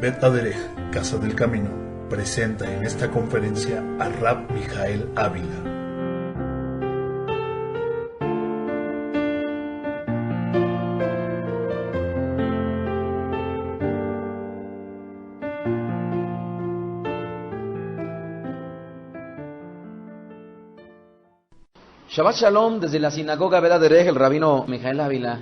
Bet Aderech, Casa del Camino, presenta en esta conferencia a Rab Mijael Ávila. Shabbat Shalom, desde la sinagoga Bet Aderech, el rabino Mijael Ávila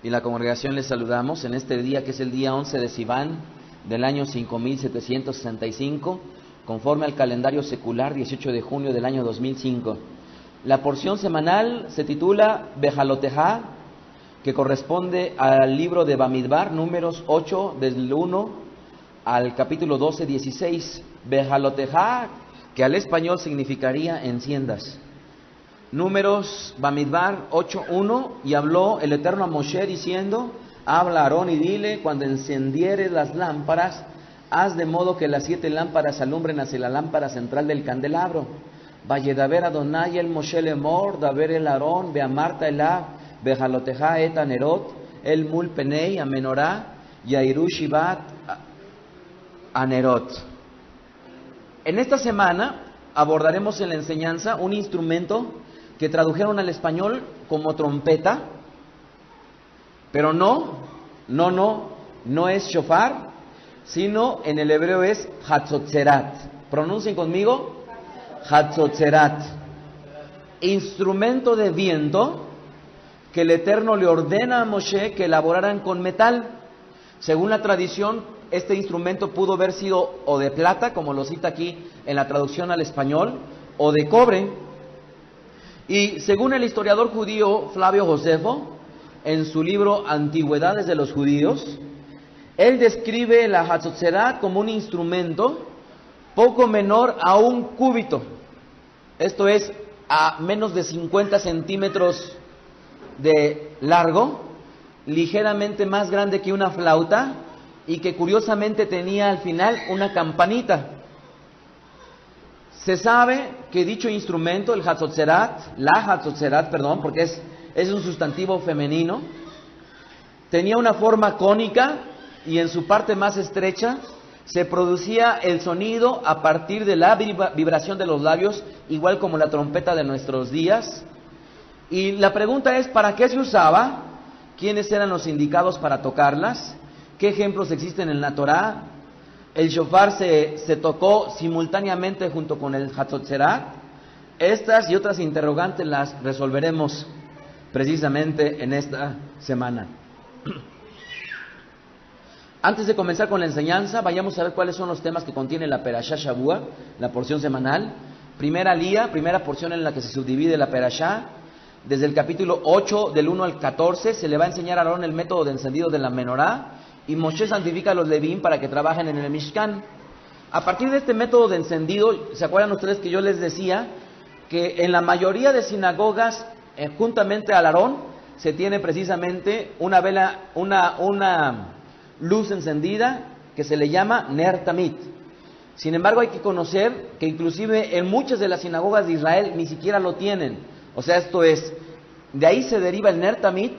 y la congregación les saludamos en este día que es el día 11 de Sivan del año 5765, conforme al calendario secular, 18 de junio del año 2005. La porción semanal se titula Bejalotejá, que corresponde al libro de Bamidbar, números 8, del 1 al capítulo 12, 16. Bejalotejá, que al español significaría enciendas. Números, Bamidbar 8:1, y habló el Eterno a Moshe diciendo: habla a Aarón y dile, cuando encendieres las lámparas, haz de modo que las 7 lámparas alumbren hacia la lámpara central del candelabro. Vayedaber Adonai el Moshe lemor, daber el Aarón, beamarta elá, bejalotejá et anerot, el mul penei amenorá, yairu shivat anerot. En esta semana abordaremos en la enseñanza un instrumento que tradujeron al español como trompeta, pero no es shofar, sino en el hebreo es hatzotzerat. Pronuncien conmigo, hatzotzerat. Instrumento de viento que el Eterno le ordena a Moshe que elaboraran con metal. Según la tradición, este instrumento pudo haber sido o de plata, como lo cita aquí en la traducción al español, o de cobre. Y según el historiador judío Flavio Josefo, en su libro Antigüedades de los Judíos, él describe la hatzotzerat como un instrumento poco menor a un cúbito, esto es, a menos de 50 centímetros de largo, ligeramente más grande que una flauta, y que curiosamente tenía al final una campanita. Se sabe que dicho instrumento, el hatzotzerat, porque es un sustantivo femenino, tenía una forma cónica y en su parte más estrecha se producía el sonido a partir de la vibración de los labios, igual como la trompeta de nuestros días. Y la pregunta es, ¿para qué se usaba? ¿Quiénes eran los indicados para tocarlas? ¿Qué ejemplos existen en la Torá? El shofar se tocó simultáneamente junto con el hatzotzerat. Estas y otras interrogantes las resolveremos precisamente en esta semana. Antes de comenzar con la enseñanza, vayamos a ver cuáles son los temas que contiene la Perashá Shavua, la porción semanal. Primera porción en la que se subdivide la Perashá. Desde el capítulo 8, del 1 al 14, se le va a enseñar a Aarón el método de encendido de la menorá, y Moshe santifica a los Levín para que trabajen en el Mishkan. A partir de este método de encendido, ¿se acuerdan ustedes que yo les decía que en la mayoría de sinagogas, juntamente al Aarón, se tiene precisamente una vela, una luz encendida que se le llama Ner Tamid? Sin embargo, hay que conocer que inclusive en muchas de las sinagogas de Israel ni siquiera lo tienen. O sea, esto es, de ahí se deriva el Ner Tamid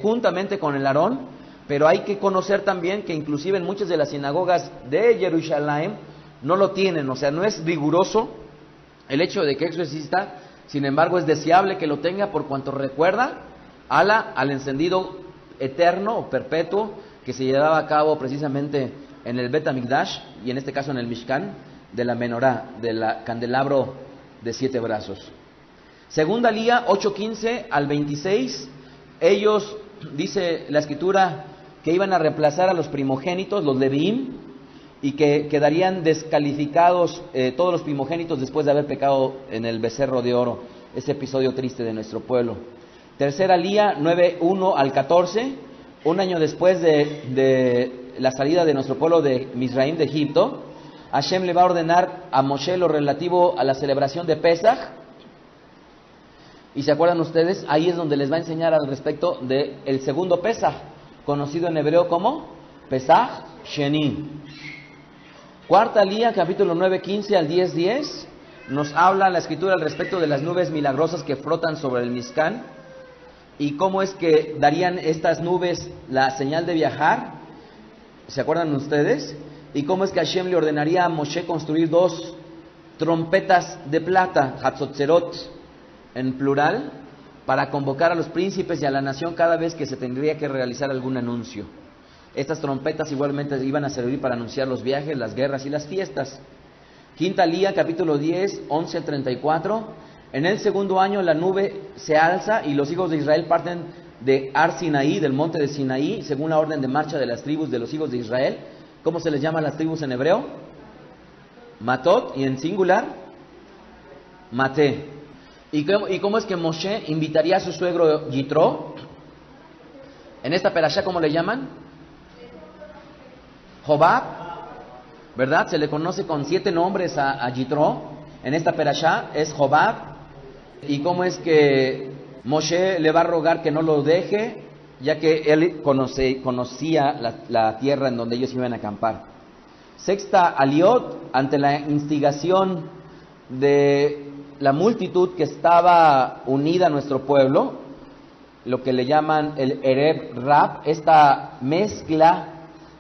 juntamente con el Aarón. Pero hay que conocer también que inclusive en muchas de las sinagogas de Jerusalén no lo tienen, o sea, no es riguroso el hecho de que eso exista. Sin embargo, es deseable que lo tenga por cuanto recuerda al encendido eterno o perpetuo que se llevaba a cabo precisamente en el Bet HaMikdash, y en este caso en el Mishkan, de la menorá, del candelabro de 7 brazos. Segunda Lía 8:15 al 26, ellos, dice la escritura, que iban a reemplazar a los primogénitos, los Levíim, y que quedarían descalificados todos los primogénitos después de haber pecado en el becerro de oro, ese episodio triste de nuestro pueblo. Tercera Lía 9:1 al 14, un año después de la salida de nuestro pueblo de Misraim, de Egipto, Hashem le va a ordenar a Moshe lo relativo a la celebración de Pesaj. Y se acuerdan ustedes, ahí es donde les va a enseñar al respecto del segundo Pesaj, conocido en hebreo como Pesaj Sheni. Cuarta Lía, capítulo 9:15 al 10:10, nos habla la escritura al respecto de las nubes milagrosas que flotan sobre el Mishkan y cómo es que darían estas nubes la señal de viajar. ¿Se acuerdan ustedes? ¿Y cómo es que Hashem le ordenaría a Moshe construir 2 trompetas de plata, Hatzotzerot, en plural, para convocar a los príncipes y a la nación cada vez que se tendría que realizar algún anuncio? Estas trompetas igualmente iban a servir para anunciar los viajes, las guerras y las fiestas. Quinta Lía, capítulo 10, 11 al 34. En el segundo año la nube se alza y los hijos de Israel parten de Ar Sinaí, del monte de Sinaí, según la orden de marcha de las tribus de los hijos de Israel. ¿Cómo se les llama a las tribus en hebreo? Matot, y en singular, Mate. ¿Y cómo es que Moshe invitaría a su suegro Yitro? En esta perashá, ¿cómo le llaman? Jobab, ¿verdad? Se le conoce con 7 nombres a Yitro. En esta perashá es Jobab. ¿Y cómo es que Moshe le va a rogar que no lo deje, ya que él conocía la tierra en donde ellos iban a acampar? Sexta Aliot, ante la instigación de la multitud que estaba unida a nuestro pueblo, lo que le llaman el Ereb Rab, esta mezcla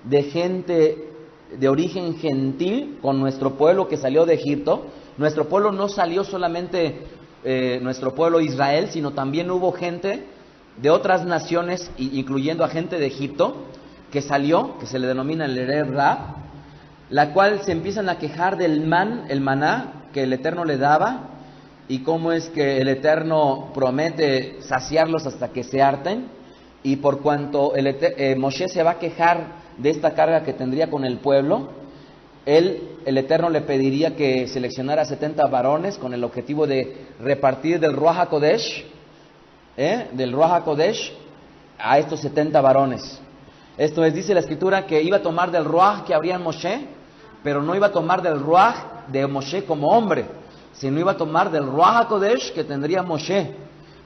de gente de origen gentil con nuestro pueblo que salió de Egipto. Nuestro pueblo no salió solamente nuestro pueblo Israel, sino también hubo gente de otras naciones, incluyendo a gente de Egipto, que salió, que se le denomina el Ereb Rab, la cual se empiezan a quejar del el maná que el Eterno le daba, y cómo es que el Eterno promete saciarlos hasta que se harten, y por cuanto Moshe se va a quejar de esta carga que tendría con el pueblo, el Eterno le pediría que seleccionara 70 varones con el objetivo de repartir del Ruach HaKodesh, a estos 70 varones. Esto es, dice la Escritura, que iba a tomar del Ruach que habría en Moshe, pero no iba a tomar del Ruach de Moshe como hombre, sino iba a tomar del Ruach HaKodesh que tendría Moshe.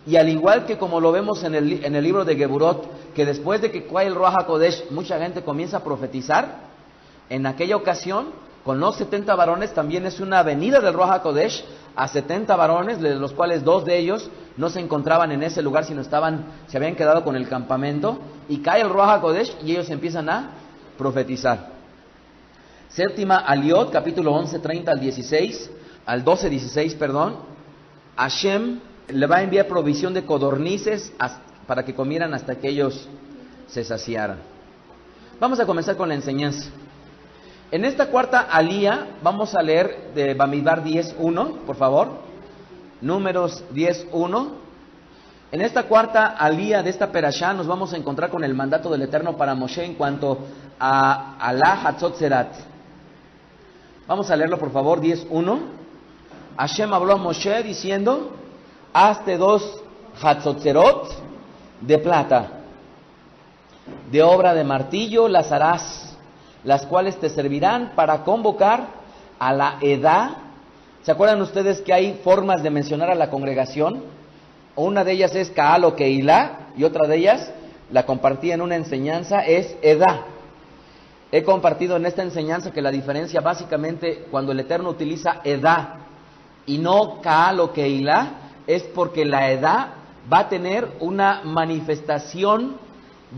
Y al igual que como lo vemos en el libro de Geburot, que después de que cae el Ruach HaKodesh, mucha gente comienza a profetizar, en aquella ocasión, con los 70 varones, también es una venida del Ruach HaKodesh a 70 varones, de los cuales 2 de ellos no se encontraban en ese lugar, sino se habían quedado con el campamento, y cae el Ruach HaKodesh y ellos empiezan a profetizar. Séptima Aliot, capítulo 11, 30 al 12, 16, Hashem le va a enviar provisión de codornices para que comieran hasta que ellos se saciaran. Vamos a comenzar con la enseñanza. En esta cuarta alía vamos a leer de Bamidbar 10.1, por favor. Números 10.1. En esta cuarta alía de esta perashá nos vamos a encontrar con el mandato del Eterno para Moshe en cuanto a Alá Hatzotzerat. Vamos a leerlo, por favor, 10.1. Hashem habló a Moshe diciendo: hazte 2 Hatzotzerot de plata, de obra de martillo las harás, las cuales te servirán para convocar a la edad. ¿Se acuerdan ustedes que hay formas de mencionar a la congregación? Una de ellas es Kaal o Keilah, y otra de ellas, la compartí en una enseñanza, es edad. He compartido en esta enseñanza que la diferencia básicamente cuando el Eterno utiliza edad y no Kaal o Keilah, es porque la edad va a tener una manifestación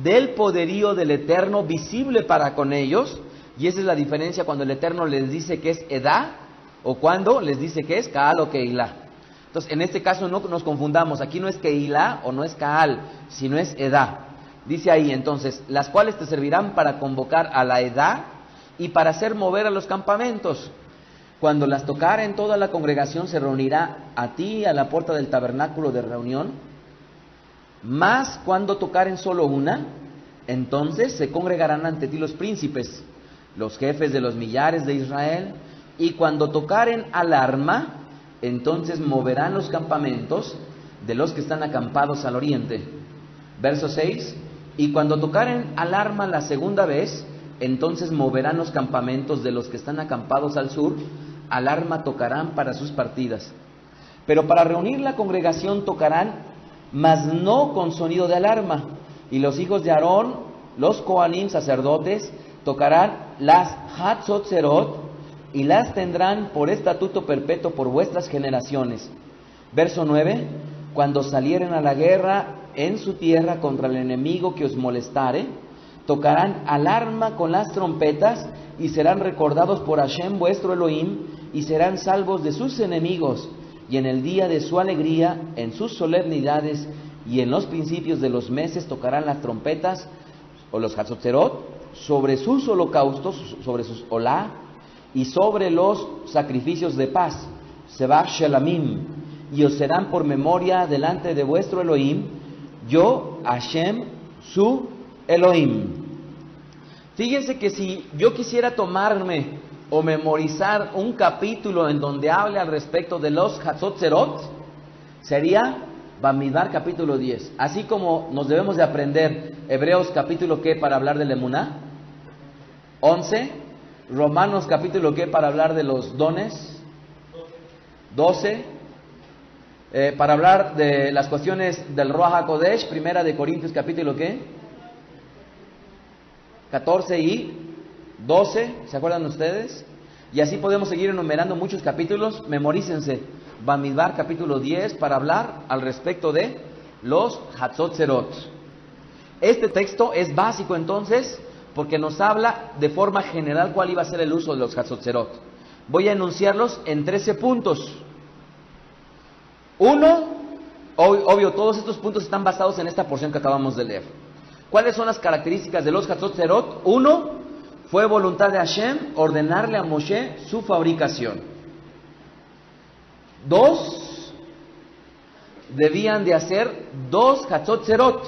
del poderío del Eterno visible para con ellos, y esa es la diferencia cuando el Eterno les dice que es edad o cuando les dice que es Kaal o Keilah. Entonces, en este caso no nos confundamos, aquí no es Keilah o no es Kaal, sino es edad. Dice ahí entonces, las cuales te servirán para convocar a la edad y para hacer mover a los campamentos. Cuando las tocaren, toda la congregación se reunirá a ti a la puerta del tabernáculo de reunión. Mas cuando tocaren solo una, entonces se congregarán ante ti los príncipes, los jefes de los millares de Israel, y cuando tocaren alarma, entonces moverán los campamentos de los que están acampados al oriente. Verso 6, y cuando tocaren alarma la segunda vez, entonces moverán los campamentos de los que están acampados al sur, alarma tocarán para sus partidas. Pero para reunir la congregación tocarán, mas no con sonido de alarma. Y los hijos de Aarón, los Kohanim, sacerdotes, tocarán las Hatzotzerot y las tendrán por estatuto perpetuo por vuestras generaciones. Verso 9, cuando salieren a la guerra en su tierra contra el enemigo que os molestare, tocarán alarma con las trompetas y serán recordados por Hashem vuestro Elohim y serán salvos de sus enemigos. Y en el día de su alegría, en sus solemnidades y en los principios de los meses tocarán las trompetas o los Hatzotzerot sobre sus holocaustos, sobre sus olá y sobre los sacrificios de paz, Sebach Shelamim, y os serán por memoria delante de vuestro Elohim, yo, Hashem, su Elohim. Fíjense que si yo quisiera tomarme o memorizar un capítulo en donde hable al respecto de los Hatzotzerot, sería Bamidbar capítulo 10. Así como nos debemos de aprender Hebreos capítulo ¿qué? Para hablar del Emuná, 11, Romanos capítulo ¿qué? Para hablar de los dones, 12, para hablar de las cuestiones del Ruach HaKodesh, primera de Corintios capítulo ¿qué? 14 y 12, ¿se acuerdan ustedes? Y así podemos seguir enumerando muchos capítulos. Memorícense Bamidbar capítulo 10 para hablar al respecto de los Hatzotzerot. Este texto es básico entonces porque nos habla de forma general cuál iba a ser el uso de los Hatzotzerot. Voy a enunciarlos en 13 puntos. Uno, obvio, todos estos puntos están basados en esta porción que acabamos de leer. ¿Cuáles son las características de los Hatzotzerot? Uno, fue voluntad de Hashem ordenarle a Moshe su fabricación. 2, debían de hacer 2 Hatzotzerot.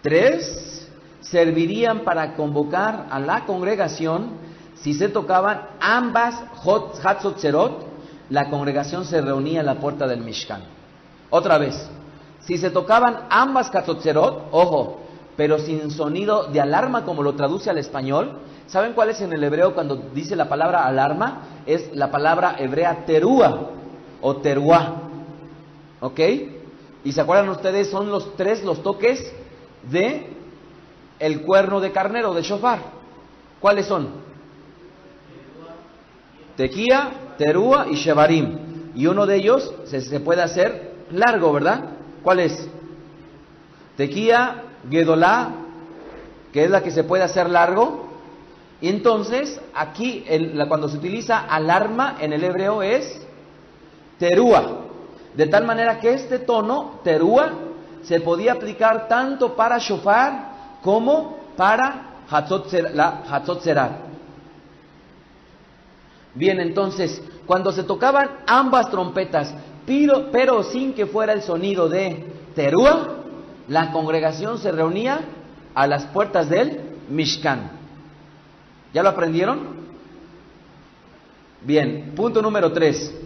3, servirían para convocar a la congregación. Si se tocaban ambas Hatzotzerot, la congregación se reunía en la puerta del Mishkan. Otra vez, si se tocaban ambas Hatzotzerot, ojo, pero sin sonido de alarma como lo traduce al español. ¿Saben cuál es en el hebreo cuando dice la palabra alarma? Es la palabra hebrea terúa o teruá. ¿Ok? Y se acuerdan ustedes, son los toques de el cuerno de carnero, de shofar. ¿Cuáles son? Tequía, terúa y shevarim. Y uno de ellos se puede hacer largo, ¿verdad? ¿Cuál es? Tequía, Gedolá, que es la que se puede hacer largo. Y entonces aquí cuando se utiliza alarma en el hebreo es terúa, de tal manera que este tono terúa se podía aplicar tanto para shofar como para la Hatzotzerat. Bien, entonces cuando se tocaban ambas trompetas pero sin que fuera el sonido de terúa, la congregación se reunía a las puertas del Mishkan. ¿Ya lo aprendieron? Bien, punto número 3.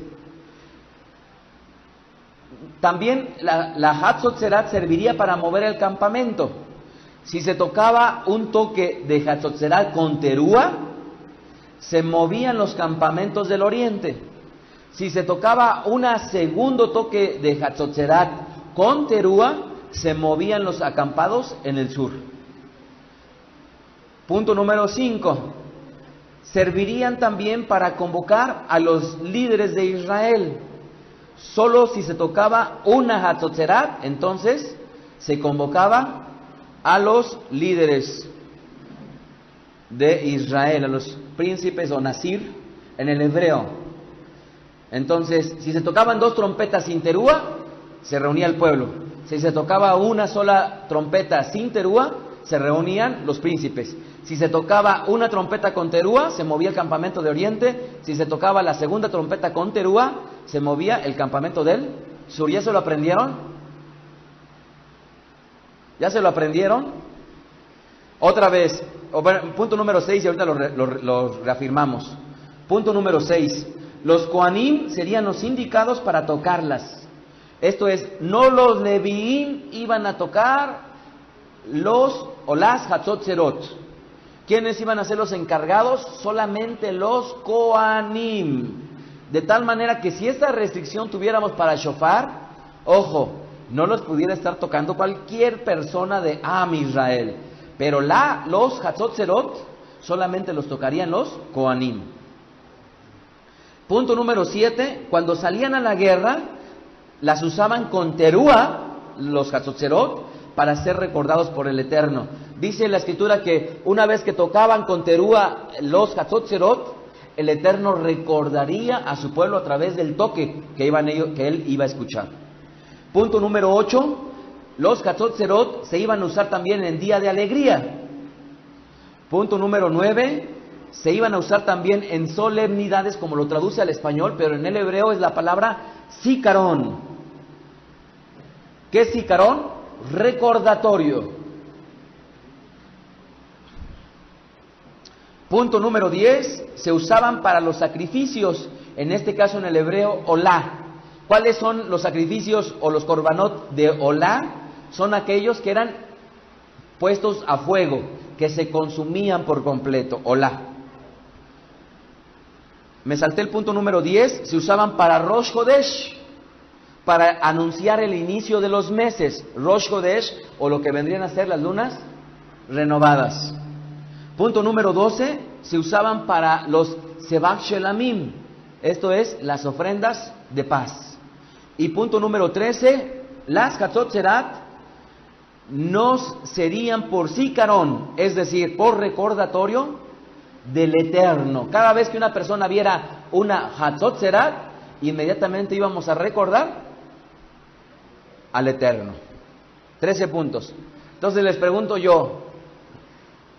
También la Hatzotzerat serviría para mover el campamento. Si se tocaba un toque de Hatzotzerat con terúa, se movían los campamentos del oriente. Si se tocaba un segundo toque de Hatzotzerat con terúa, se movían los acampados en el sur. Punto número 5. Servirían también para convocar a los líderes de Israel. Solo si se tocaba una Hatzotzerat, entonces se convocaba a los líderes de Israel, a los príncipes o Nasir en el hebreo. Entonces, si se tocaban 2 trompetas sin terúa, se reunía el pueblo. Si se tocaba una sola trompeta sin terúa, se reunían los príncipes. Si se tocaba una trompeta con terúa, se movía el campamento de oriente. Si se tocaba la segunda trompeta con terúa, se movía el campamento del sur. ¿Ya se lo aprendieron? ¿Ya se lo aprendieron? Otra vez, punto número 6 y ahorita lo reafirmamos. Punto número 6. Los Kohanim serían los indicados para tocarlas. Esto es, no los Leviim iban a tocar los o las Hatzotzerot. ¿Quiénes iban a ser los encargados? Solamente los Kohanim. De tal manera que si esta restricción tuviéramos para shofar, ojo, no los pudiera estar tocando cualquier persona de Am Israel. Pero los Hatzotzerot solamente los tocarían los Kohanim. Punto número 7. Cuando salían a la guerra, las usaban con terúa, los Hatzotzerot, para ser recordados por el Eterno. Dice la escritura que una vez que tocaban con terúa los Hatzot-Zerot, el Eterno recordaría a su pueblo a través del toque que él iba a escuchar. Punto número 8, los Hatzot-Zerot se iban a usar también en día de alegría. Punto número 9, se iban a usar también en solemnidades, como lo traduce al español, pero en el hebreo es la palabra zícarón. ¿Qué es zícarón? Recordatorio. Punto número 10, se usaban para los sacrificios, en este caso en el hebreo, olá. ¿Cuáles son los sacrificios o los korbanot de olá? Son aquellos que eran puestos a fuego, que se consumían por completo, olá. Me salté el punto número 10, se usaban para Rosh Hodesh, para anunciar el inicio de los meses, Rosh Hodesh, o lo que vendrían a ser las lunas renovadas. Punto número 12, se usaban para los Sebach Shelamim, esto es, las ofrendas de paz. Y punto número 13, las Hatzot-Zerat nos serían por zícarón, es decir, por recordatorio del Eterno. Cada vez que una persona viera una Hatzot-Zerat, inmediatamente íbamos a recordar al Eterno. 13 puntos. Entonces les pregunto yo,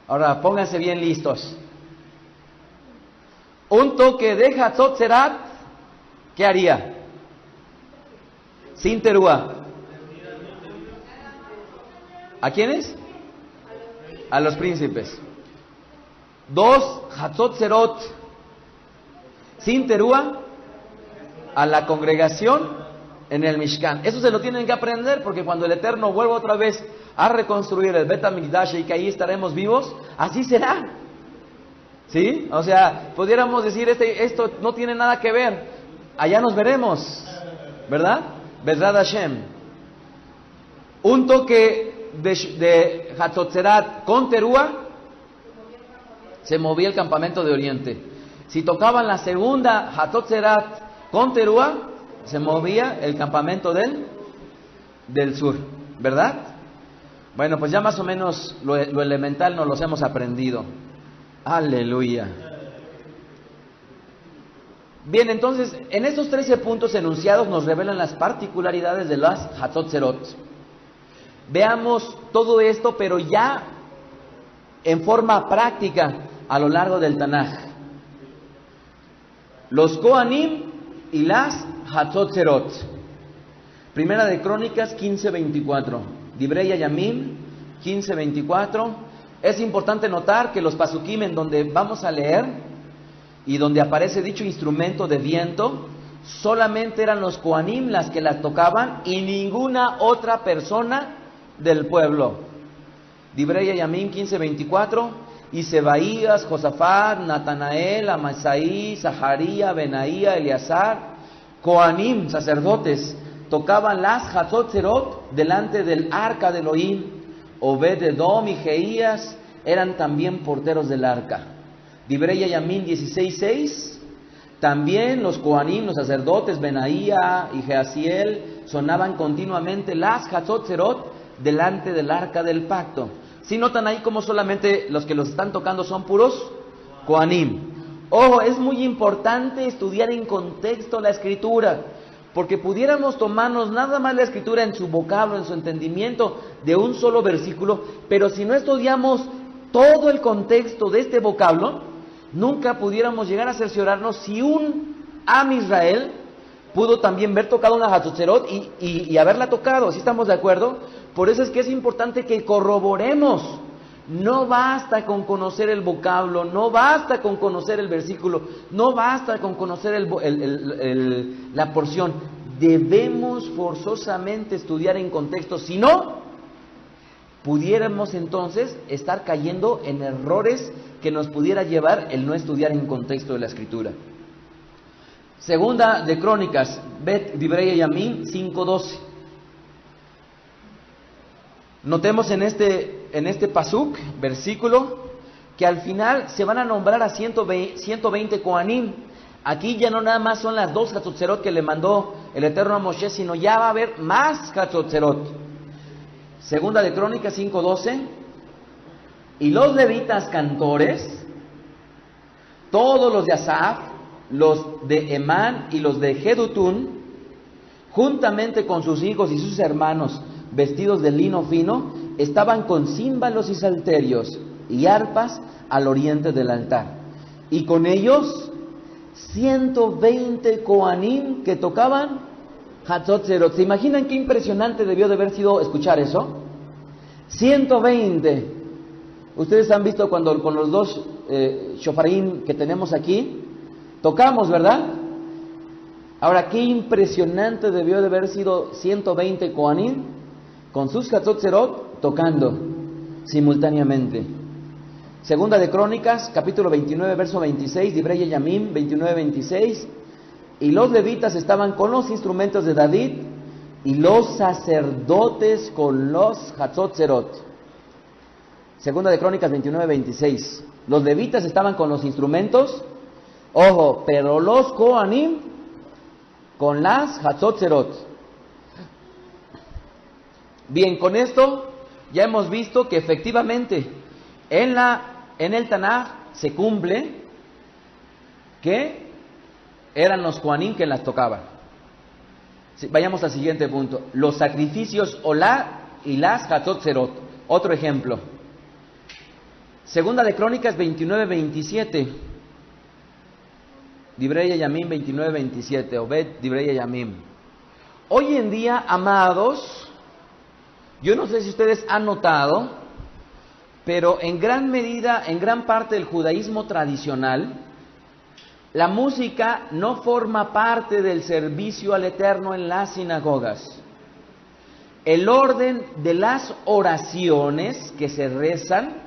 ahora pónganse bien listos. Un toque de Hatzot-Zerat, ¿qué haría? Sin terúa. ¿A quiénes? A los príncipes. 2 Hatzot-Zerot sin terúa a la congregación en el Mishkan. Eso se lo tienen que aprender, porque cuando el Eterno vuelva otra vez a reconstruir el Bet HaMikdash y que ahí estaremos vivos, así será. ¿Sí? O sea, pudiéramos decir, esto no tiene nada que ver, allá nos veremos, ¿verdad? Bezrat Hashem. Un toque de Hatzot-Zerat con terúa, se movía el campamento de Oriente. Si tocaban la segunda Hatzot-Zerat con terúa, se movía el campamento del sur, ¿verdad? Bueno, pues ya más o menos lo elemental nos los hemos aprendido. Aleluya. Bien, entonces, en estos 13 puntos enunciados nos revelan las particularidades de las Hatzot-Zerot. Veamos todo esto, pero ya en forma práctica a lo largo del Tanaj. Los Kohanim y las Hatzot-Zerot. Primera de Crónicas 15:24. Divrei Yamim 15:24. Es importante notar que los pasukim en donde vamos a leer y donde aparece dicho instrumento de viento, solamente eran los Kohanim las que las tocaban y ninguna otra persona del pueblo. Divrei Yamim 15:24. Y Sebaías, Josafat, Natanael, Amasaí, Zaharía, Benaía, Eleazar, Kohanim, sacerdotes, tocaban las Hatzot-Zerot delante del arca de Elohim. Obed-Edom y Jeías eran también porteros del arca. Divrei Yamim 16:6. También los Kohanim, los sacerdotes, Benaía y Jeasiel, sonaban continuamente las Hatzot-Zerot delante del arca del pacto. Si notan ahí como solamente los que los están tocando son puros Kohanim. Ojo, es muy importante estudiar en contexto la escritura, porque pudiéramos tomarnos nada más la escritura en su vocablo, en su entendimiento de un solo versículo, pero si no estudiamos todo el contexto de este vocablo, nunca pudiéramos llegar a cerciorarnos si un Am Israel pudo también haber tocado una Hatzot-Zerot y haberla tocado. ¿Sí estamos de acuerdo? Por eso es que es importante que corroboremos. No basta con conocer el vocablo, no basta con conocer el versículo, no basta con conocer la porción. Debemos forzosamente estudiar en contexto, si no, pudiéramos entonces estar cayendo en errores que nos pudiera llevar el no estudiar en contexto de la escritura. Segunda de Crónicas, Bet Divrei Yamim 5:12. Notemos en este pasuk, versículo, que al final se van a nombrar a 120 Kohanim. Aquí ya no nada más son las 2 Hatzot-Zerot que le mandó el Eterno a Moshe, sino ya va a haber más Hatzot-Zerot. Segunda de Crónicas 5:12. Y los levitas cantores, todos los de Asaf, los de Emán y los de Jedutún, juntamente con sus hijos y sus hermanos, vestidos de lino fino, estaban con címbalos y salterios y arpas al oriente del altar. Y con ellos 120 Kohanim que tocaban Hatzot Zerot. ¿Se imaginan qué impresionante debió de haber sido escuchar eso? 120. Ustedes han visto cuando con los dos shofarim que tenemos aquí, tocamos, ¿verdad? Ahora, qué impresionante debió de haber sido 120 Kohanim con sus Hatzot Zerot tocando simultáneamente. Segunda de Crónicas, capítulo 29, verso 26, Divrei Yamim 29-26. Y los levitas estaban con los instrumentos de David y los sacerdotes con los Hatzot Zerot. Segunda de Crónicas 29-26. Los levitas estaban con los instrumentos, ojo, pero los Kohanim con las Hatzot Zerot. Bien, con esto ya hemos visto que efectivamente en el Tanaj se cumple que eran los Kohanim que las tocaban. Sí, vayamos al siguiente punto. Los sacrificios Olá y las Hatzot Zerot. Otro ejemplo. Segunda de Crónicas 29-27. Divrei Yamim 29-27. Obed Divrei Yamim. Hoy en día, amados, yo no sé si ustedes han notado, pero en gran medida, en gran parte del judaísmo tradicional, la música no forma parte del servicio al Eterno en las sinagogas. El orden de las oraciones que se rezan,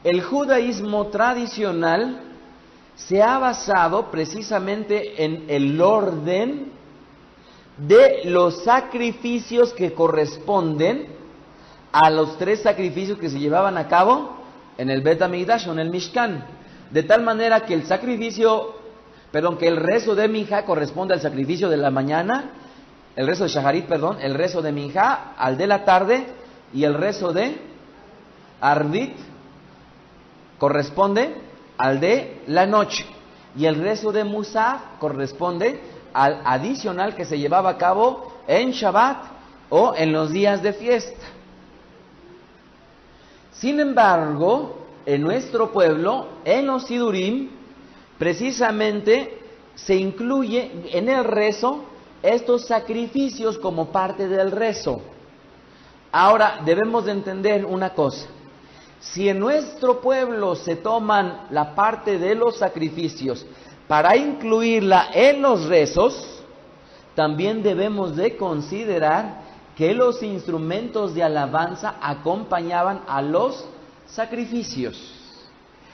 el judaísmo tradicional se ha basado precisamente en el orden de los sacrificios que corresponden a los 3 sacrificios que se llevaban a cabo en el Bet HaMikdash o en el Mishkan. De tal manera que el rezo de Minjá corresponde al sacrificio de la mañana, el rezo de Shaharit, el rezo de Minjá al de la tarde, y el rezo de Arvit corresponde al de la noche, y el rezo de Musaf corresponde al adicional que se llevaba a cabo en Shabbat o en los días de fiesta. Sin embargo, en nuestro pueblo, en los Sidurim, precisamente se incluye en el rezo estos sacrificios como parte del rezo. Ahora, debemos de entender una cosa. Si en nuestro pueblo se toman la parte de los sacrificios para incluirla en los rezos, también debemos de considerar que los instrumentos de alabanza acompañaban a los sacrificios.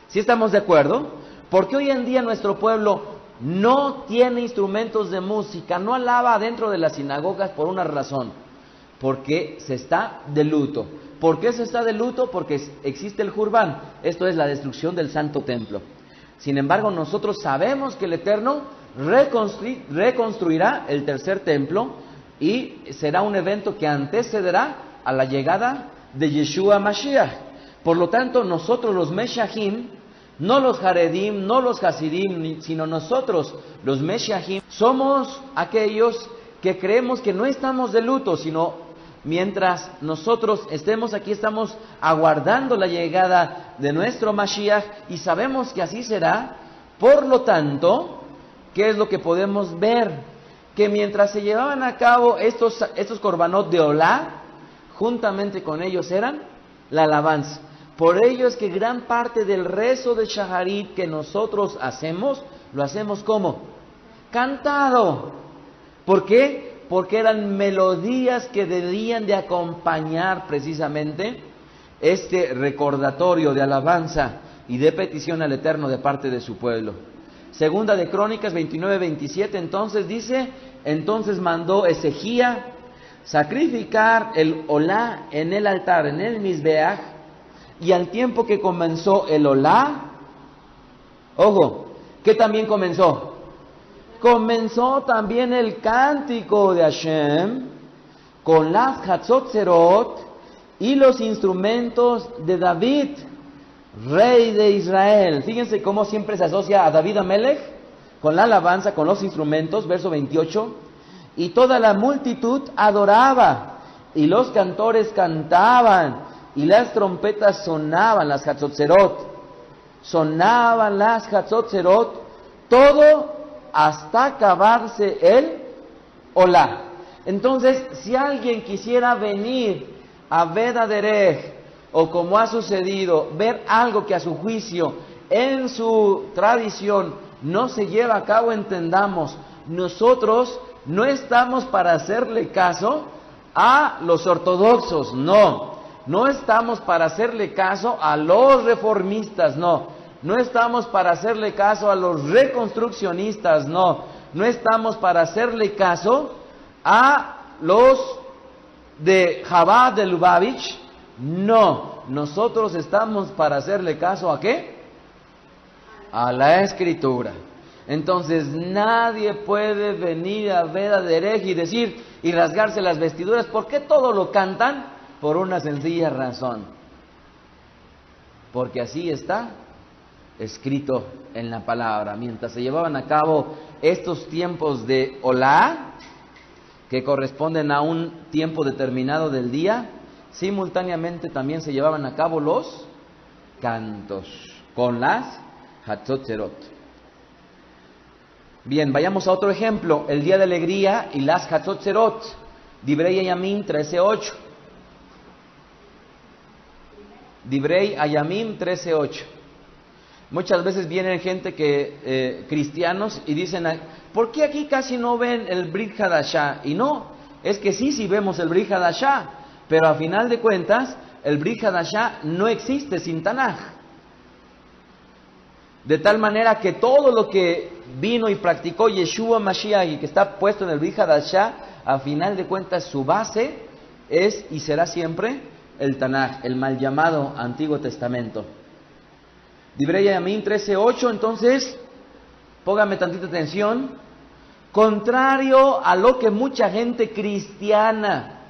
¿Sí estamos de acuerdo? Porque hoy en día nuestro pueblo no tiene instrumentos de música, no alaba dentro de las sinagogas por una razón, porque se está de luto. ¿Por qué se está de luto? Porque existe el Jurbán, esto es la destrucción del Santo Templo. Sin embargo, nosotros sabemos que el Eterno reconstruirá el tercer templo y será un evento que antecederá a la llegada de Yeshua Mashiach. Por lo tanto, nosotros los Meshachim, no los Haredim, no los Hasidim, sino nosotros los Meshachim, somos aquellos que creemos que no estamos de luto, sino mientras nosotros estemos aquí, estamos aguardando la llegada de nuestro Mashiach y sabemos que así será. Por lo tanto, ¿qué es lo que podemos ver? Que mientras se llevaban a cabo estos korbanot de Olá, juntamente con ellos eran la alabanza. Por ello es que gran parte del rezo de Shaharit que nosotros hacemos, lo hacemos como cantado. ¿Por qué? Porque eran melodías que debían de acompañar precisamente este recordatorio de alabanza y de petición al Eterno de parte de su pueblo. Segunda de Crónicas 29-27, entonces dice, entonces mandó Ezechía sacrificar el Olá en el altar, en el Mizbeach, y al tiempo que comenzó el Olá, ojo, ¿qué también comenzó? Comenzó también el cántico de Hashem con las Hatzot Zerot y los instrumentos de David, rey de Israel. Fíjense cómo siempre se asocia a David Amelech con la alabanza, con los instrumentos, verso 28. Y toda la multitud adoraba, y los cantores cantaban, y las trompetas sonaban, las Hatzotzerot. Sonaban las Hatzotzerot, todo hasta acabarse el Olá. Entonces, si alguien quisiera venir a Bedaderech, o como ha sucedido, ver algo que a su juicio, en su tradición, no se lleva a cabo, entendamos, nosotros no estamos para hacerle caso a los ortodoxos, no estamos para hacerle caso a los reformistas, no estamos para hacerle caso a los reconstruccionistas, no estamos para hacerle caso a los de Chabad de Lubavitch, nosotros estamos para hacerle caso ¿a qué? A la Escritura. Entonces nadie puede venir a Bedaderech y decir y rasgarse las vestiduras. ¿Por qué todo lo cantan? Por una sencilla razón, porque así está escrito en la palabra. Mientras se llevaban a cabo estos tiempos de Olá, que corresponden a un tiempo determinado del día, simultáneamente también se llevaban a cabo los cantos con las Hatzotzerot. Bien, vayamos a otro ejemplo, el día de alegría y las Hatzotzerot, Divrei Hayamim 13:8. Divrei Hayamim 13:8. Muchas veces vienen gente cristianos y dicen, ¿por qué aquí casi no ven el Brit Hadashah? Y no, es que sí vemos el Brit Hadashah, pero a final de cuentas, el Brit Hadashah no existe sin Tanaj. De tal manera que todo lo que vino y practicó Yeshua Mashiach y que está puesto en el Brit Hadashah, a final de cuentas su base es y será siempre el Tanaj, el mal llamado Antiguo Testamento. Divrei Hayamim 13:8, entonces, póngame tantita atención, contrario a lo que mucha gente cristiana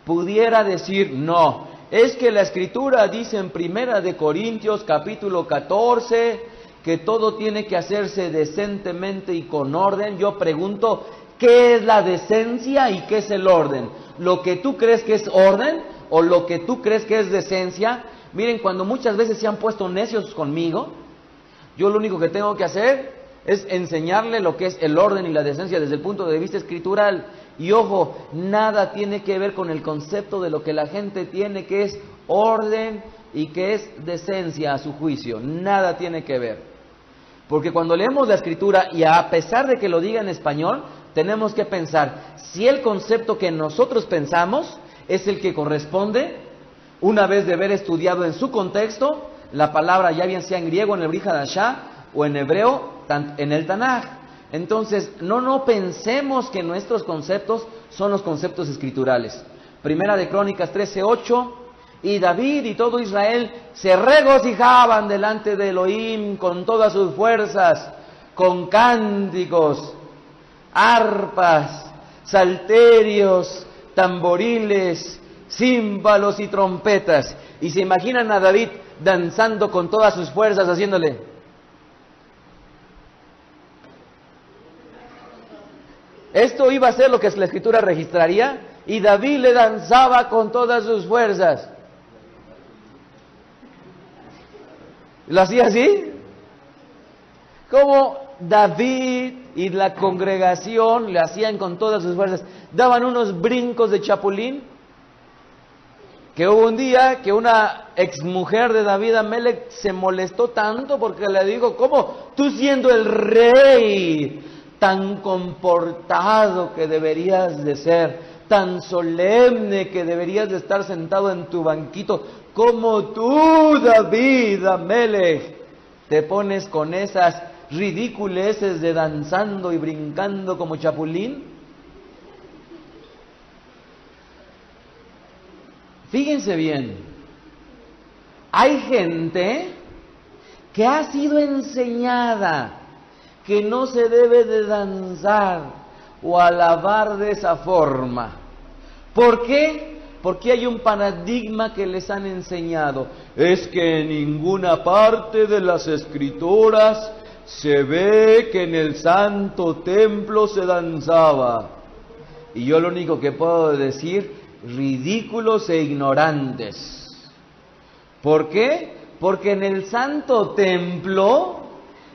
pudiera decir, no, es que la Escritura dice en 1 Corintios capítulo 14, que todo tiene que hacerse decentemente y con orden. Yo pregunto, ¿qué es la decencia y qué es el orden? ¿Lo que tú crees que es orden o lo que tú crees que es decencia? Miren, cuando muchas veces se han puesto necios conmigo, yo lo único que tengo que hacer es enseñarle lo que es el orden y la decencia desde el punto de vista escritural. Y ojo, nada tiene que ver con el concepto de lo que la gente tiene que es orden y que es decencia a su juicio. Nada tiene que ver. Porque cuando leemos la Escritura, y a pesar de que lo diga en español, tenemos que pensar si el concepto que nosotros pensamos es el que corresponde, una vez de haber estudiado en su contexto la palabra, ya bien sea en griego, en el Brit Hadashah, o en hebreo, en el Tanaj. Entonces, no pensemos que nuestros conceptos son los conceptos escriturales. Primera de Crónicas 13:8, y David y todo Israel se regocijaban delante de Elohim con todas sus fuerzas, con cánticos, arpas, salterios, tamboriles, címbalos y trompetas. Y se imaginan a David danzando con todas sus fuerzas, haciéndole. Esto iba a ser lo que la Escritura registraría, y David le danzaba con todas sus fuerzas. ¿Lo hacía así? Como David y la congregación le hacían con todas sus fuerzas, daban unos brincos de chapulín. Que hubo un día que una exmujer de David Amelech se molestó tanto porque le dijo, ¿cómo tú siendo el rey tan comportado que deberías de ser, tan solemne que deberías de estar sentado en tu banquito, como tú, David Amelech, te pones con esas ridiculeces de danzando y brincando como chapulín? Fíjense bien, hay gente que ha sido enseñada que no se debe de danzar o alabar de esa forma. ¿Por qué? Porque hay un paradigma que les han enseñado. Es que en ninguna parte de las Escrituras se ve que en el santo templo se danzaba. Y yo lo único que puedo decir, ridículos e ignorantes. ¿Por qué? Porque en el santo templo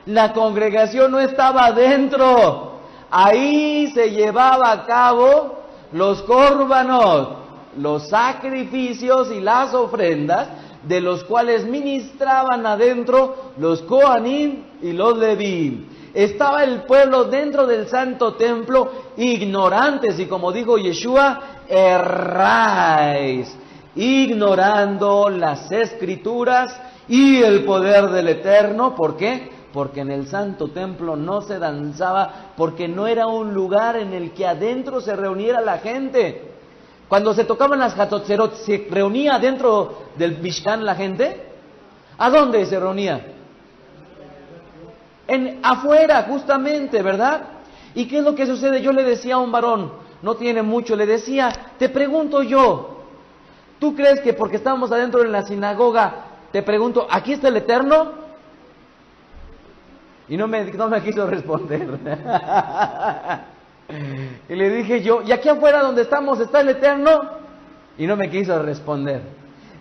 la congregación no estaba adentro. Ahí se llevaba a cabo los córbanos, los sacrificios y las ofrendas, de los cuales ministraban adentro los Cohanim y los Leví. Estaba el pueblo dentro del santo templo, ignorantes, y como dijo Yeshua, erráis, ignorando las Escrituras y el poder del Eterno. ¿Por qué? Porque en el santo templo no se danzaba, porque no era un lugar en el que adentro se reuniera la gente. Cuando se tocaban las Hatotzerot, ¿se reunía dentro del Mishkan la gente? ¿A dónde se reunía? Afuera, justamente, ¿verdad? ¿Y qué es lo que sucede? Yo le decía a un varón, no tiene mucho, le decía, te pregunto yo, ¿tú crees que porque estábamos adentro de la sinagoga, te pregunto, ¿aquí está el Eterno? Y no me quiso responder. Y le dije yo, ¿y aquí afuera donde estamos está el Eterno? Y no me quiso responder.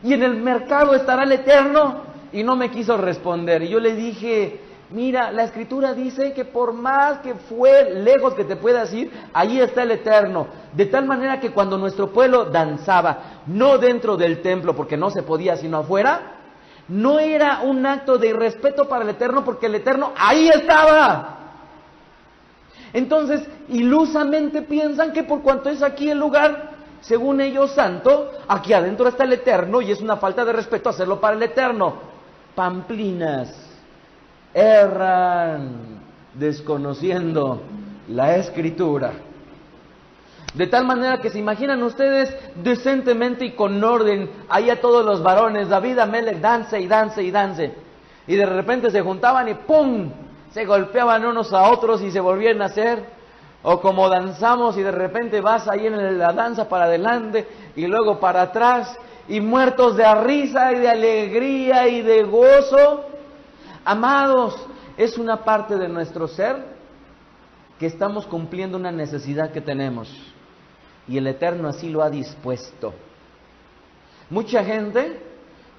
¿Y en el mercado estará el Eterno? Y no me quiso responder. Y yo le dije, mira, la Escritura dice que por más que fue lejos que te puedas ir, allí está el Eterno. De tal manera que cuando nuestro pueblo danzaba, no dentro del templo, porque no se podía sino afuera, no era un acto de irrespeto para el Eterno, porque el Eterno ahí estaba. Entonces, ilusamente piensan que por cuanto es aquí el lugar, según ellos santo, aquí adentro está el Eterno, y es una falta de respeto hacerlo para el Eterno. Pamplinas, erran desconociendo la Escritura. De tal manera que se imaginan ustedes decentemente y con orden, ahí a todos los varones, David Amelech, dance y dance y dance. Y de repente se juntaban y ¡pum! Se golpeaban unos a otros y se volvían a hacer. O como danzamos y de repente vas ahí en la danza para adelante y luego para atrás, y muertos de risa y de alegría y de gozo. Amados, es una parte de nuestro ser que estamos cumpliendo una necesidad que tenemos. Y el Eterno así lo ha dispuesto. Mucha gente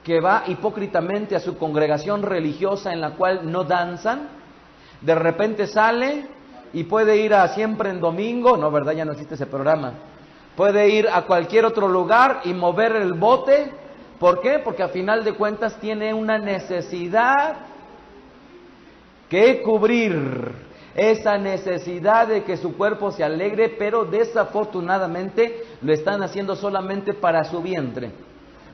que va hipócritamente a su congregación religiosa en la cual no danzan, de repente sale y puede ir a Siempre en Domingo, no, ¿verdad? Ya no existe ese programa. Puede ir a cualquier otro lugar y mover el bote. ¿Por qué? Porque a final de cuentas tiene una necesidad que cubrir. Esa necesidad de que su cuerpo se alegre, pero desafortunadamente lo están haciendo solamente para su vientre.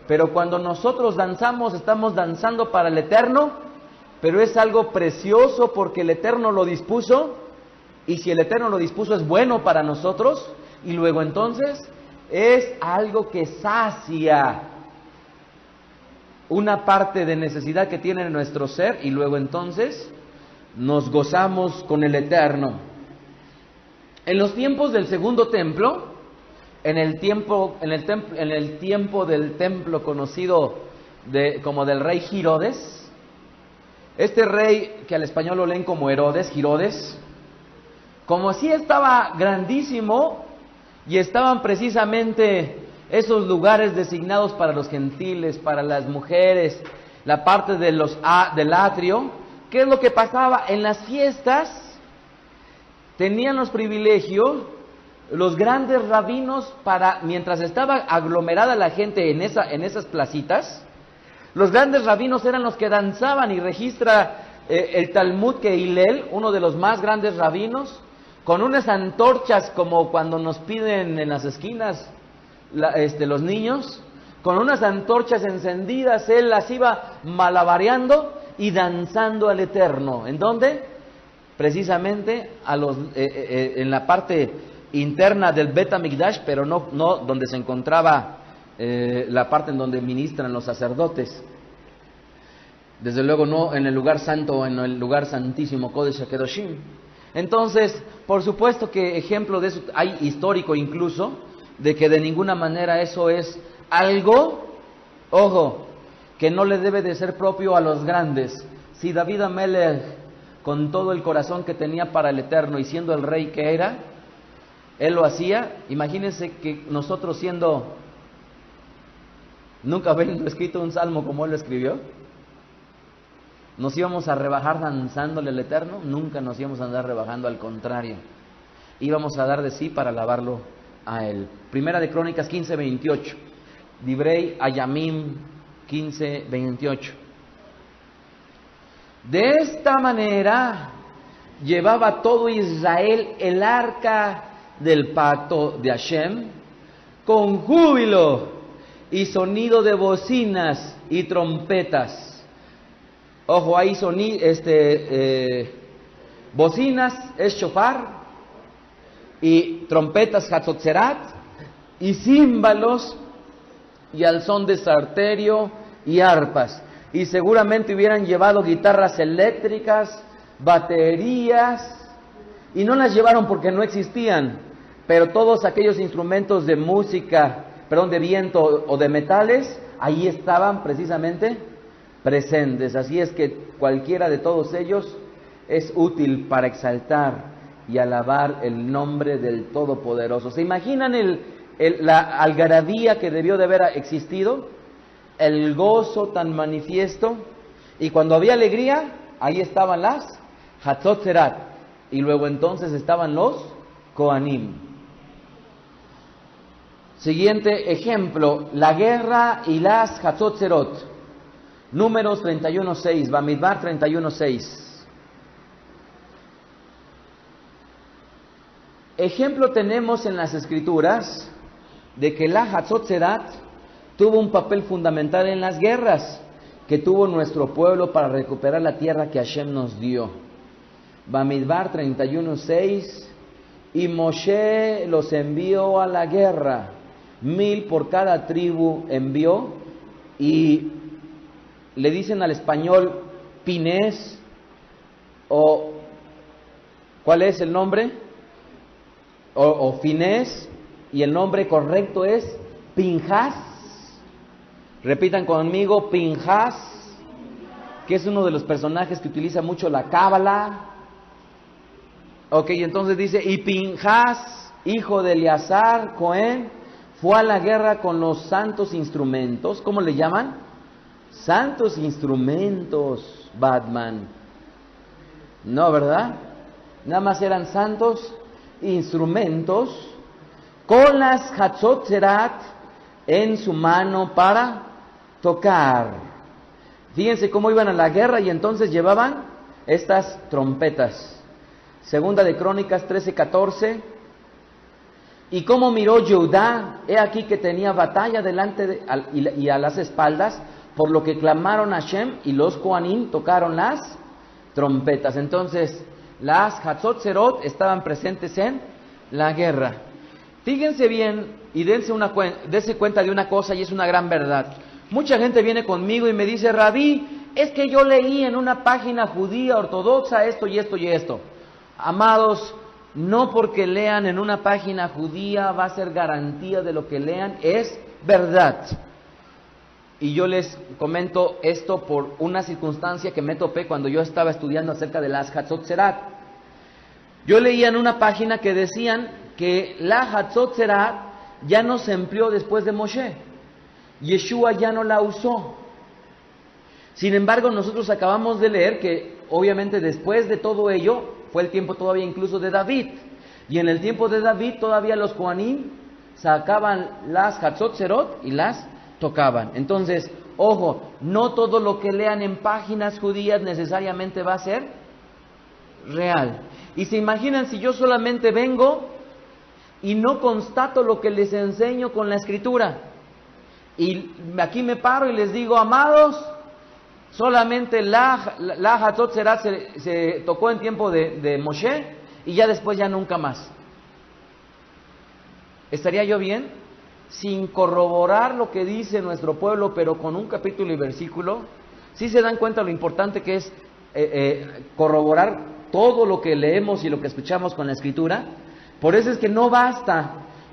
Pero cuando nosotros danzamos, estamos danzando para el Eterno, pero es algo precioso porque el Eterno lo dispuso, y si el Eterno lo dispuso es bueno para nosotros, y luego entonces es algo que sacia una parte de necesidad que tiene nuestro ser, y luego entonces nos gozamos con el Eterno. En los tiempos del segundo templo, en el tiempo del templo conocido como del rey Girodes, este rey que al español lo leen como Herodes, Girodes, como así estaba grandísimo y estaban precisamente esos lugares designados para los gentiles, para las mujeres, la parte de del atrio. ¿Qué es lo que pasaba? En las fiestas tenían los privilegios los grandes rabinos mientras estaba aglomerada la gente en esas placitas, los grandes rabinos eran los que danzaban, y registra el Talmud que Hillel, uno de los más grandes rabinos, con unas antorchas como cuando nos piden en las esquinas los niños, con unas antorchas encendidas, él las iba malabareando y danzando al Eterno. ¿En dónde? Precisamente en la parte interna del Bet HaMikdash, pero no donde se encontraba la parte en donde ministran los sacerdotes. Desde luego no en el lugar santo o en el lugar santísimo, Kodesh HaKedoshim. Entonces, por supuesto que ejemplo de eso hay histórico incluso, de que de ninguna manera eso es algo, ojo, que no le debe de ser propio a los grandes. Si David Amelech, con todo el corazón que tenía para el Eterno y siendo el rey que era, él lo hacía, imagínense que nosotros siendo, nunca habiendo escrito un salmo como él lo escribió, nos íbamos a rebajar danzándole al Eterno, nunca nos íbamos a andar rebajando, al contrario, íbamos a dar de sí para alabarlo a él. Primera de Crónicas 15:28, Divrei Ayamim 15:28. De esta manera llevaba todo Israel el arca del pacto de Hashem con júbilo y sonido de bocinas y trompetas. Ojo, ahí bocinas es shofar y trompetas hatzotzerat y címbalos y al son de salterio y arpas. Y seguramente hubieran llevado guitarras eléctricas, baterías, y no las llevaron porque no existían, pero todos aquellos instrumentos de música, de viento o de metales, ahí estaban precisamente presentes. Así es que cualquiera de todos ellos es útil para exaltar y alabar el nombre del Todopoderoso. ¿Se imaginan la algarabía que debió de haber existido? El gozo tan manifiesto, y cuando había alegría, ahí estaban las hatzotzerat, y luego entonces estaban los kohanim. Siguiente ejemplo, la guerra y las hatzotzerot. Números 31:6, Bamidbar 31:6. Ejemplo tenemos en las escrituras de que la hatzotzerat tuvo un papel fundamental en las guerras que tuvo nuestro pueblo para recuperar la tierra que Hashem nos dio. Bamidbar 31:6, y Moshe los envió a la guerra, 1000 por cada tribu envió, y le dicen al español Pinés, o ¿cuál es el nombre? O Finés, y el nombre correcto es Pinjas. Repitan conmigo, Pinjas, que es uno de los personajes que utiliza mucho la Cábala. Ok, entonces dice, y Pinjas, hijo de Eleazar, Cohen, fue a la guerra con los santos instrumentos. ¿Cómo le llaman? Santos instrumentos, Batman. No, ¿verdad? Nada más eran santos instrumentos con las hatzotzerat en su mano para tocar. Fíjense cómo iban a la guerra y entonces llevaban estas trompetas. Segunda de Crónicas 13:14. Y cómo miró Jehudá, he aquí que tenía batalla delante y a las espaldas, por lo que clamaron a Hashem y los Kohanim tocaron las trompetas. Entonces las Hatzotzerot estaban presentes en la guerra. Fíjense bien y dense cuenta de una cosa, y es una gran verdad. Mucha gente viene conmigo y me dice, Rabí, es que yo leí en una página judía ortodoxa esto y esto y esto. Amados, no porque lean en una página judía va a ser garantía de lo que lean es verdad. Y yo les comento esto por una circunstancia que me topé cuando yo estaba estudiando acerca de las Hatzotzerat. Yo leía en una página que decían que la Hatzotzerat ya no se empleó después de Moshe. Yeshua ya no la usó. Sin embargo, nosotros acabamos de leer que obviamente después de todo ello fue el tiempo todavía incluso de David. Y en el tiempo de David todavía los Kohanim sacaban las Hatzotzerot y las tocaban. Entonces, ojo, no todo lo que lean en páginas judías necesariamente va a ser real. Y se imaginan si yo solamente vengo y no constato lo que les enseño con la escritura. Y aquí me paro y les digo, amados, solamente la Hatzotzerat se tocó en tiempo de Moshe y ya después ya nunca más. ¿Estaría yo bien? Sin corroborar lo que dice nuestro pueblo, pero con un capítulo y versículo. ¿Sí se dan cuenta lo importante que es corroborar todo lo que leemos y lo que escuchamos con la escritura? Por eso es que no basta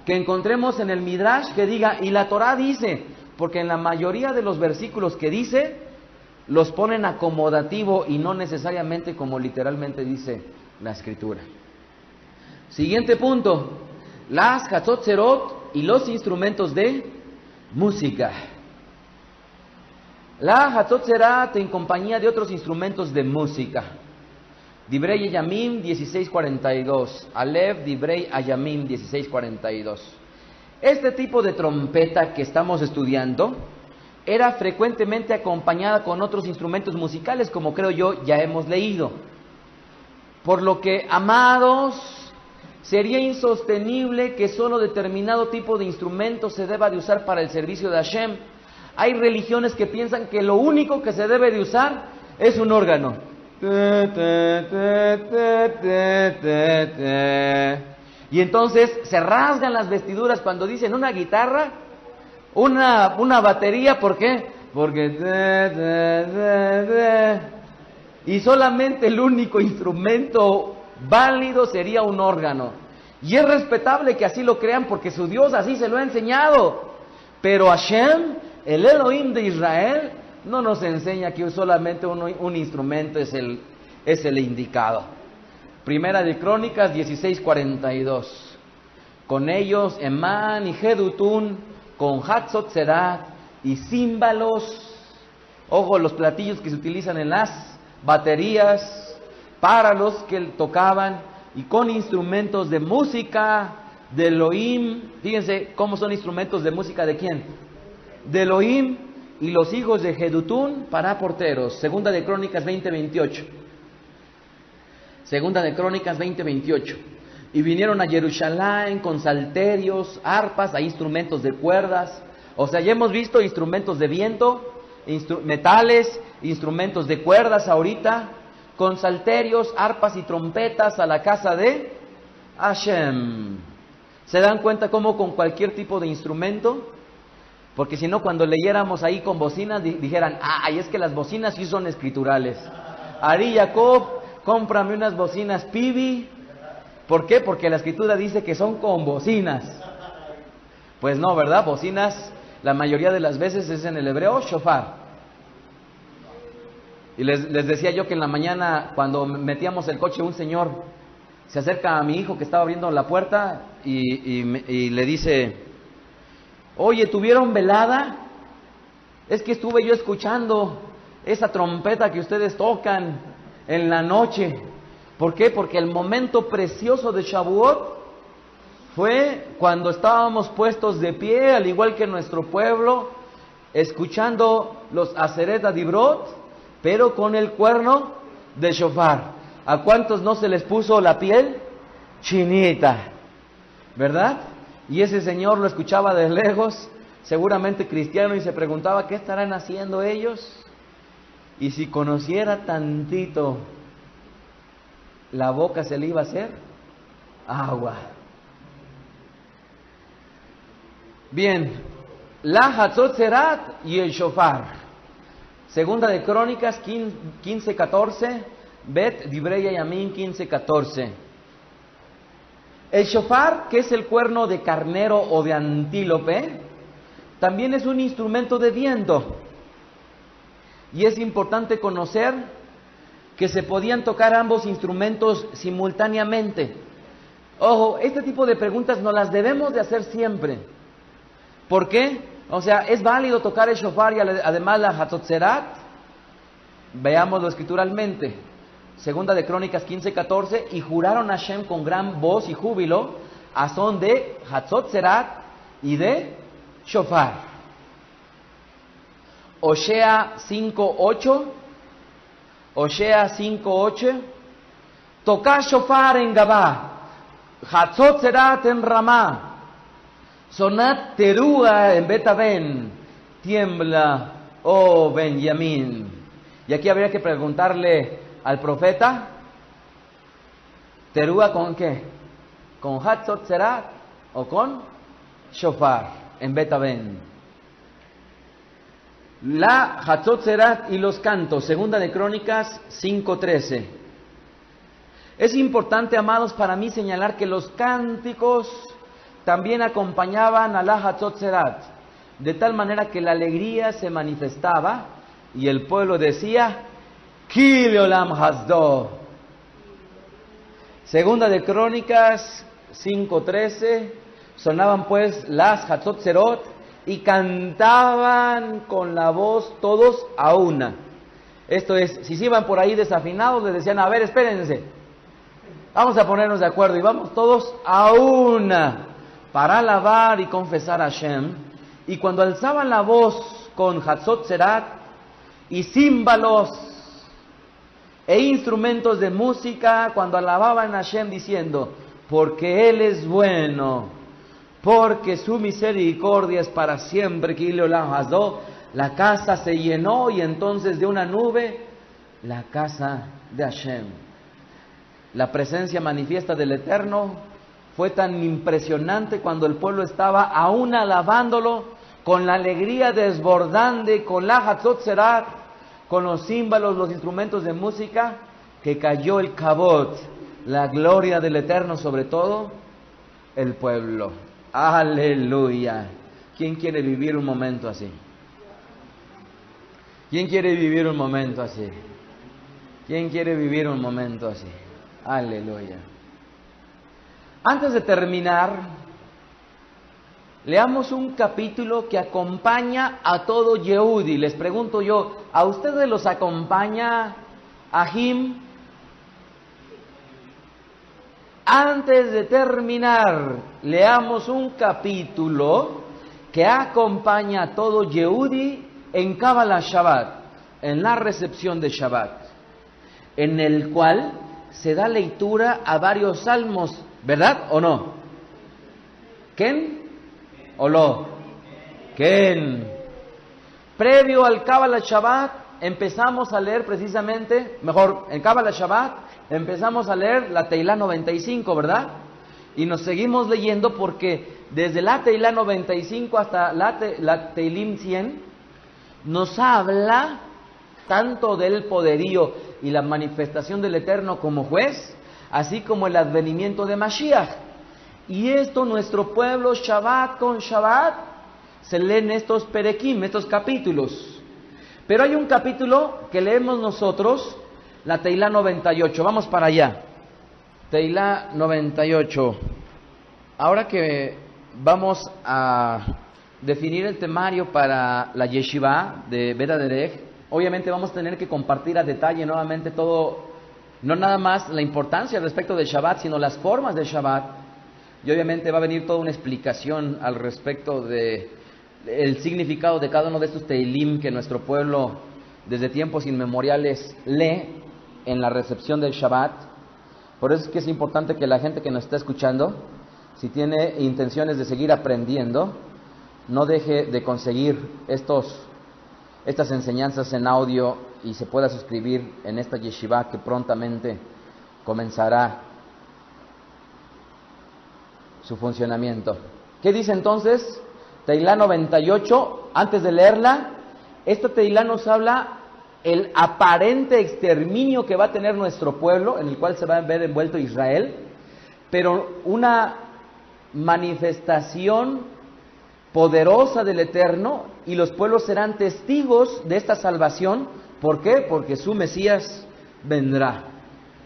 que encontremos en el Midrash que diga, y la Torah dice, porque en la mayoría de los versículos que dice, los ponen acomodativo y no necesariamente como literalmente dice la Escritura. Siguiente punto, las Hatzotzerot y los instrumentos de música. La Hatzotzerat en compañía de otros instrumentos de música. Divrei Ayamim 16:42. Alev Divrei Ayamim 16:42. Este tipo de trompeta que estamos estudiando era frecuentemente acompañada con otros instrumentos musicales, como creo yo ya hemos leído. Por lo que, amados, sería insostenible que solo determinado tipo de instrumento se deba de usar para el servicio de Hashem. Hay religiones que piensan que lo único que se debe de usar es un órgano. Y entonces se rasgan las vestiduras cuando dicen una guitarra, una batería, ¿por qué? Porque y solamente el único instrumento válido sería un órgano. Y es respetable que así lo crean porque su Dios así se lo ha enseñado. Pero Hashem, el Elohim de Israel, no nos enseña que solamente un instrumento es el indicado. Primera de Crónicas 16:42. Con ellos Emán y Jedutún, con Hatzotzerat y címbalos, ojo, los platillos que se utilizan en las baterías, para los que tocaban, y con instrumentos de música de Elohim. Fíjense cómo son instrumentos de música de quién, de Elohim, y los hijos de Jedutún para porteros. Segunda de Crónicas 20:28. Segunda de Crónicas 20:28. Y vinieron a Jerusalén con salterios, arpas, hay instrumentos de cuerdas. O sea, ya hemos visto instrumentos de viento, metales, instrumentos de cuerdas ahorita, con salterios, arpas y trompetas a la casa de Hashem. ¿Se dan cuenta cómo con cualquier tipo de instrumento? Porque si no, cuando leyéramos ahí con bocinas, dijeran, ay, es que las bocinas sí son escriturales. Ari Jacob, cómprame unas bocinas Pibi. ¿Por qué? Porque la escritura dice que son con bocinas. Pues no, ¿verdad? Bocinas, la mayoría de las veces es en el hebreo shofar. Y les decía yo que en la mañana, cuando metíamos el coche, un señor se acerca a mi hijo que estaba abriendo la puerta y le dice, oye, ¿tuvieron velada? Es que estuve yo escuchando esa trompeta que ustedes tocan en la noche. ¿Por qué? Porque el momento precioso de Shavuot fue cuando estábamos puestos de pie, al igual que nuestro pueblo, escuchando los Aseret Adibrot, pero con el cuerno de shofar. ¿A cuántos no se les puso la piel chinita? ¿Verdad? Y ese señor lo escuchaba de lejos, seguramente cristiano, y se preguntaba, ¿qué estarán haciendo ellos? Y si conociera tantito, la boca se le iba a hacer agua. Bien, la Hatzotzerat y el shofar. Segunda de Crónicas 15:14, Bet Divrei Ayamim 15:14. El shofar, que es el cuerno de carnero o de antílope, también es un instrumento de viento. Y es importante conocer que se podían tocar ambos instrumentos simultáneamente. Ojo, este tipo de preguntas no las debemos de hacer siempre. ¿Por qué? O sea, ¿es válido tocar el shofar y además la Hatzotzerat? Veámoslo escrituralmente. Segunda de Crónicas 15:14, y juraron a Hashem con gran voz y júbilo, a son de Hatzotzerat y de shofar. Oshea 5:8, Oshea 5:8, tocá shofar en Gabá, Hatzotzerat en Ramá, sonad terúa en Betaben, tiembla, oh Benjamín. Y aquí habría que preguntarle al profeta, ¿terúa con qué? ¿Con Hatzotzerat o con shofar en Betaben? La Hatzotzerat y los cantos, segunda de Crónicas 5:13. Es importante, amados, para mí señalar que los cánticos también acompañaban a la Hatzotzerat, de tal manera que la alegría se manifestaba y el pueblo decía, Ki leolam hasdo. Segunda de Crónicas 5:13, sonaban pues las Hatzotzerot y cantaban con la voz todos a una. Esto es, si se iban por ahí desafinados, les decían, a ver, espérense, vamos a ponernos de acuerdo y vamos todos a una para alabar y confesar a Hashem. Y cuando alzaban la voz con Hatzotzerat y címbalos e instrumentos de música, cuando alababan a Hashem diciendo, porque Él es bueno, porque su misericordia es para siempre, la casa se llenó y entonces de una nube, la casa de Hashem. La presencia manifiesta del Eterno fue tan impresionante cuando el pueblo estaba aún alabándolo con la alegría desbordante, con la Hatzotzerat, con los címbalos, los instrumentos de música, que cayó el Kabot, la gloria del Eterno sobre todo el pueblo. Aleluya. ¿Quién quiere vivir un momento así? ¿Quién quiere vivir un momento así? ¿Quién quiere vivir un momento así? Aleluya. Antes de terminar, leamos un capítulo que acompaña a todo Yehudi. Les pregunto yo, ¿a ustedes los acompaña Ahim? Antes de terminar, leamos un capítulo que acompaña a todo Yehudi en Kabbalah Shabbat, en la recepción de Shabbat, en el cual se da lectura a varios salmos, ¿verdad o no? ¿Ken o lo? ¿Ken? Previo al Kabbalah Shabbat empezamos a leer precisamente, mejor, en Kabbalah Shabbat empezamos a leer la Teilá 95, ¿verdad? Y nos seguimos leyendo porque desde la Teilá 95 hasta la Teilim 100 nos habla tanto del poderío y la manifestación del Eterno como juez, así como el advenimiento de Mashiach. Y esto nuestro pueblo Shabbat con Shabbat se leen estos perekim, estos capítulos. Pero hay un capítulo que leemos nosotros, la Teilá 98. Vamos para allá. Teilá 98. Ahora que vamos a definir el temario para la Yeshiva de Beta Derech, obviamente vamos a tener que compartir a detalle nuevamente todo, no nada más la importancia respecto del Shabbat, sino las formas del Shabbat. Y obviamente va a venir toda una explicación al respecto de el significado de cada uno de estos Teilim que nuestro pueblo desde tiempos inmemoriales lee en la recepción del Shabbat. Por eso es que es importante que la gente que nos está escuchando, si tiene intenciones de seguir aprendiendo, no deje de conseguir estas enseñanzas en audio y se pueda suscribir en esta yeshiva que prontamente comenzará su funcionamiento. ¿Qué dice entonces Teilá 98? Antes de leerla, esta Teilá nos habla el aparente exterminio que va a tener nuestro pueblo, en el cual se va a ver envuelto Israel, pero una manifestación poderosa del Eterno, y los pueblos serán testigos de esta salvación. ¿Por qué? Porque su Mesías vendrá.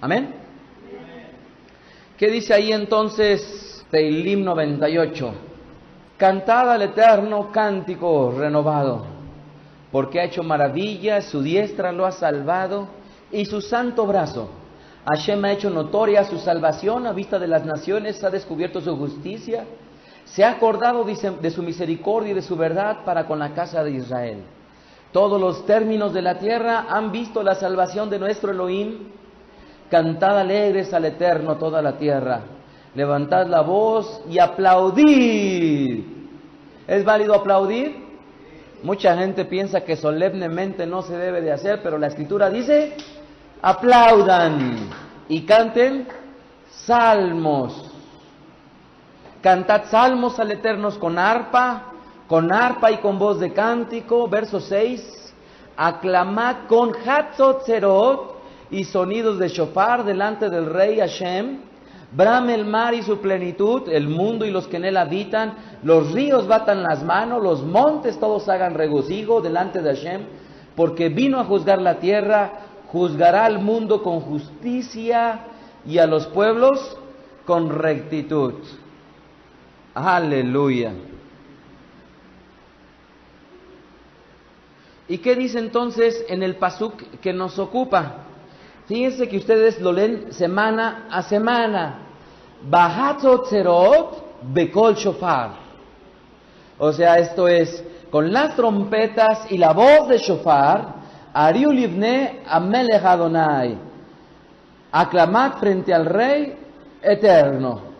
¿Amén? ¿Qué dice ahí entonces Teilim 98? Cantad al Eterno cántico renovado, porque ha hecho maravillas, su diestra lo ha salvado, y su santo brazo. Hashem ha hecho notoria su salvación, a vista de las naciones ha descubierto su justicia, se ha acordado de su misericordia y de su verdad para con la casa de Israel. Todos los términos de la tierra han visto la salvación de nuestro Elohim. Cantad alegres al Eterno toda la tierra, levantad la voz y aplaudid. ¿Es válido aplaudir? Mucha gente piensa que solemnemente no se debe de hacer, pero la Escritura dice, aplaudan y canten salmos. Cantad salmos al Eterno con arpa y con voz de cántico. Verso 6. Aclamad con Hatzotzerot y sonidos de shofar delante del Rey Hashem. Brame el mar y su plenitud, el mundo y los que en él habitan, los ríos batan las manos, los montes todos hagan regocijo delante de Hashem, porque vino a juzgar la tierra, juzgará al mundo con justicia y a los pueblos con rectitud. Aleluya. ¿Y qué dice entonces en el pasuk que nos ocupa? Fíjense que ustedes lo leen semana a semana. Bahatzot zerot bekol shofar. O sea, esto es, con las trompetas y la voz de shofar, Ariu livne amelech Adonai. Aclamad frente al Rey eterno.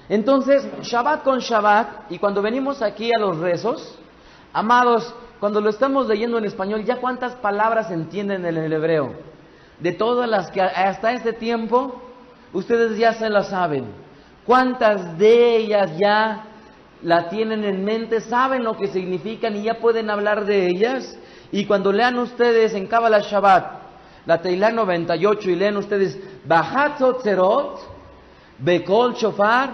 Entonces, Shabbat con Shabbat, y cuando venimos aquí a los rezos, amados, cuando lo estamos leyendo en español, ¿ya cuántas palabras entienden en el hebreo? De todas las que hasta este tiempo, ustedes ya se las saben. ¿Cuántas de ellas ya la tienen en mente, saben lo que significan y ya pueden hablar de ellas? Y cuando lean ustedes en Kabbalah Shabbat, la Teilá 98, y leen ustedes, Bahatzot zerot, Bekol shofar,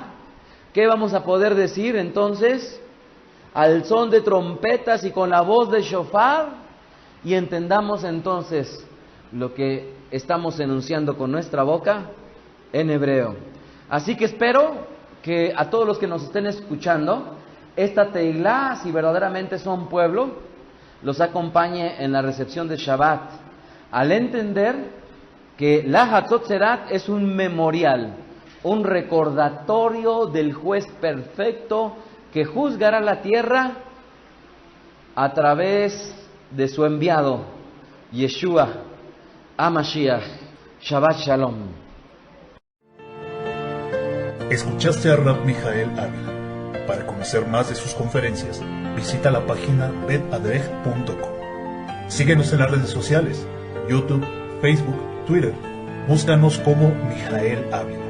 ¿qué vamos a poder decir entonces? Al son de trompetas y con la voz de shofar, y entendamos entonces lo que estamos enunciando con nuestra boca en hebreo. Así que espero que a todos los que nos estén escuchando, esta Teilá, si verdaderamente son pueblo, los acompañe en la recepción de Shabbat, al entender que la Hatzot Zerat es un memorial, un recordatorio del juez perfecto que juzgará la tierra a través de su enviado, Yeshua HaMashiach. Shabbat Shalom. Escuchaste a Rab Mijael Ávila. Para conocer más de sus conferencias, visita la página betadrej.com. Síguenos en las redes sociales, YouTube, Facebook, Twitter. Búscanos como Mijael Ávila.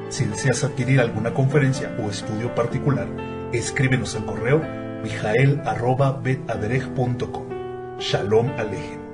Si deseas adquirir alguna conferencia o estudio particular, escríbenos al correo mijael@betadrej.com. Shalom Alejem.